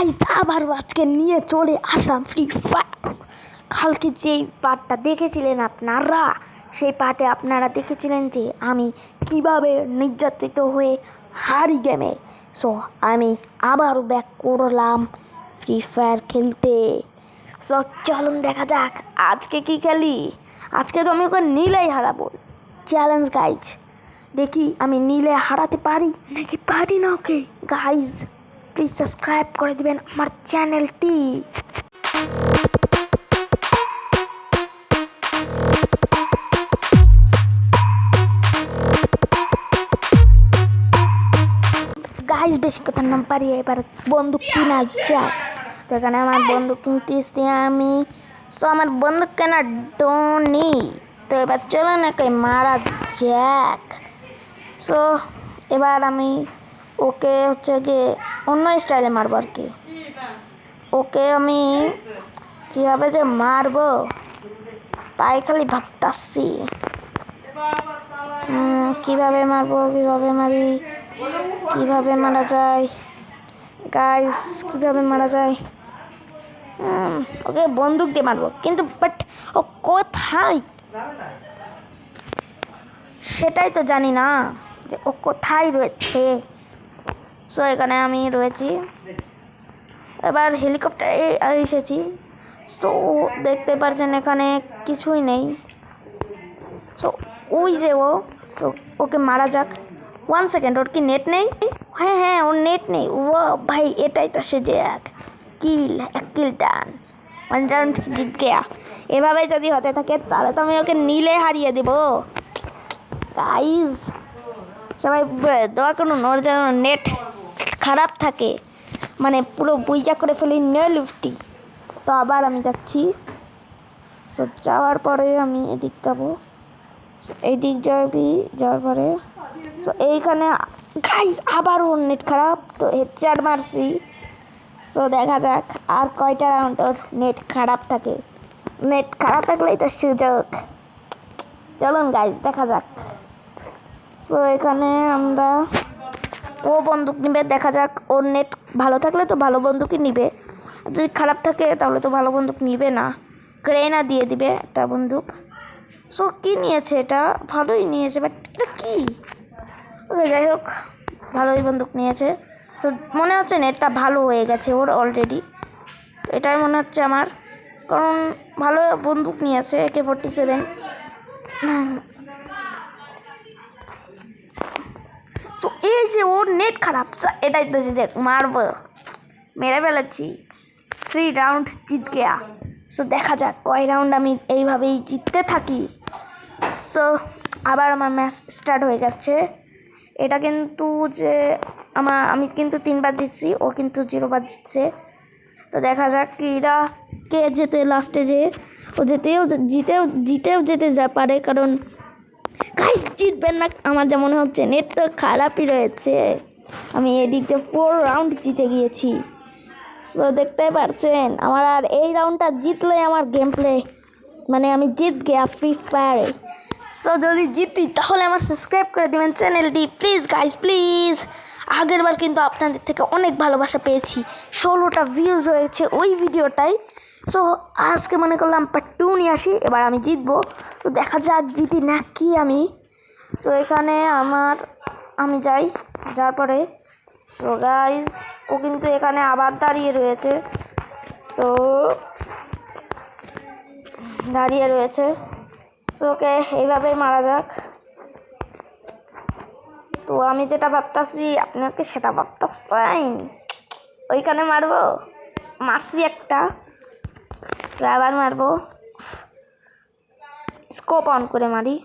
Guys আবার আজকে নিয়ে চলে আসলাম ফ্রি ফায়ার। কালকে যেই পার্টটা দেখেছিলেন আপনারা, সেই পার্টে আপনারা দেখেছিলেন যে আমি কিভাবে নির্যাতিত হয়ে হারি গেমে। সো আমি আবারও ব্যাক করলাম ফ্রি ফায়ার খেলতে। সো চলুন দেখা যাক আজকে কি খেলি। আজকে তো আমি ওকে নীলেই হারাবো। চ্যালেঞ্জ গাইজ, দেখি আমি নীলে হারাতে পারি নাকি পারি না ওকে। গাইজ প্লিজ সাবস্ক্রাইব করে দিবেন আমার চ্যানেলটি। গাইজ বেশি কথা না পারিয়ে এবার বন্দুক কিনা যাক। তো এখানে আমার বন্দুক কিনতে এসছি আমি। সো আমার বন্দুক কেনার ডোনি। তো এবার চলো না কে মারা যাক। সো এবার আমি ওকে হচ্ছে গিয়ে অন্য স্টাইলে মারবো আর কি। ওকে আমি কীভাবে যে মারবো তাই খালি ভাবতাছি। কীভাবে মারবো, কীভাবে মারি, কীভাবে মারা যায় গাইস, কীভাবে মারা যায়। ওকে বন্দুক দিয়ে মারবো, কিন্তু বাট ও কোথায় সেটাই তো জানি না যে ও কোথায় রয়েছে। সো এখানে আমি রয়েছি, এবার হেলিকপ্টারে এসেছি। তো দেখতে পাচ্ছেন এখানে কিছুই নেই। সো ওই যে ও, তো ওকে মারা যাক। 1 সেকেন্ড, ওর কি নেট নেই? হ্যাঁ ওর নেট নেই। ও ভাই এটাই তো সে যে এক কিল ডান, 1 রাউন্ড জিত গেয়া। এভাবে যদি হতে থাকে তাহলে তো আমি ওকে নীলে হারিয়ে দেবো। গাইজ সবাই দোয়া করুন ওর যেন নেট খারাপ থাকে, মানে পুরো বুইজা করে ফেলি লিফটি। তো আবার আমি যাচ্ছি। তো যাওয়ার পরে আমি এদিক যাবো, এই দিক যাওয়ার পরে সো এইখানে গাইজ আবার ওর নেট খারাপ। তো হেডশট মারছি। সো দেখা যাক আর কয়টা রাউন্ড ওর নেট খারাপ থাকে। নেট খারাপ থাকলেই তো সুযোগ। চলুন গাইজ দেখা যাক। সো এখানে আমরা ও বন্দুক নিবে, দেখা যাক। ওর নেট ভালো থাকলে তো ভালো বন্দুকই নিবে, যদি খারাপ থাকে তাহলে তো ভালো বন্দুক নিবে না, গ্রেনা দিয়ে দিবে একটা বন্দুক। সো কী নিয়েছে, এটা ভালোই নিয়েছে, বাট এটা কী? ওকে যাই হোক, ভালোই বন্দুক নিয়েছে। তো মনে হচ্ছে নেটটা ভালো হয়ে গেছে ওর অলরেডি, এটাই মনে হচ্ছে আমার, কারণ ভালো বন্দুক নিয়েছে AK-47। সো এই যে ওর নেট খারাপ, এটাই তো যে মারবো, মেরে ফেলেছি। 3 রাউন্ড জিত গেয়া। সো দেখা যাক কয় রাউন্ড আমি এইভাবেই জিততে থাকি। সো আবার আমার ম্যাচ স্টার্ট হয়ে গেছে। এটা কিন্তু যে আমি কিন্তু 3 বার জিতছি, ও কিন্তু 0 বার জিতছে। তো দেখা যাক কিরা কে যেতে লাস্টে, যে ও জিতেও যেতে পারে, কারণ গাইস জিতবেন না আমার যা মনে হচ্ছে, নেট তো খারাপই রয়েছে। আমি এদিক দিয়ে 4 রাউন্ড জিতে গিয়েছি। তো দেখতে পাচ্ছেন আমার আর এই রাউন্ডটা জিতলে আমার গেম প্লে, মানে আমি জিত গিয়া ফ্রি ফায়ারে। সো যদি জিতি তাহলে আমার সাবস্ক্রাইব করে দেবেন চ্যানেলটি প্লিজ গাইজ প্লিজ। আগের বার কিন্তু আপনাদের থেকে অনেক ভালোবাসা পেয়েছি, 16টা ভিউজ হয়েছে ওই ভিডিওটাই। সো আজকে মনে করলাম পার্ট 2 নিয়ে আসি, এবার আমি জিতবো। তো দেখা যাক জিতি না কি আমি। তো এখানে আমি যাওয়ার পরে সো গাইজ ও কিন্তু এখানে আবার দাঁড়িয়ে রয়েছে। তো সো ওকে এইভাবেই মারা যাক। তো আমি যেটা ভাবতাছি আপনাকে সেটা ভাবতেছেন, ওইখানে মারছি একটা, আবার মারবো, স্কোপ অন করে মারি।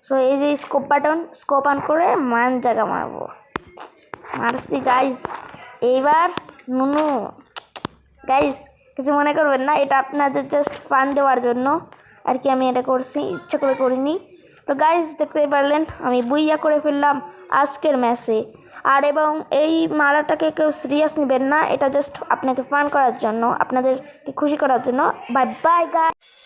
সো এই যে স্কোপ অন করে জায়গা মারছি গাইজ। এইবার নুনু গাইজ কিছু মনে করবেন না, এটা আপনাদের জাস্ট ফান দেওয়ার জন্য আর কি, আমি এটা করছি, ইচ্ছা করে করিনি। তো গাইজ দেখতেই পারলেন আমি বুইয়া করে ফেললাম আজকের ম্যাচে। আর এবং এই মারাটাকে কেউ সিরিয়াস নেবেন না, এটা জাস্ট আপনাকে ফান করার জন্য, আপনাদেরকে খুশি করার জন্য। Bye bye guys.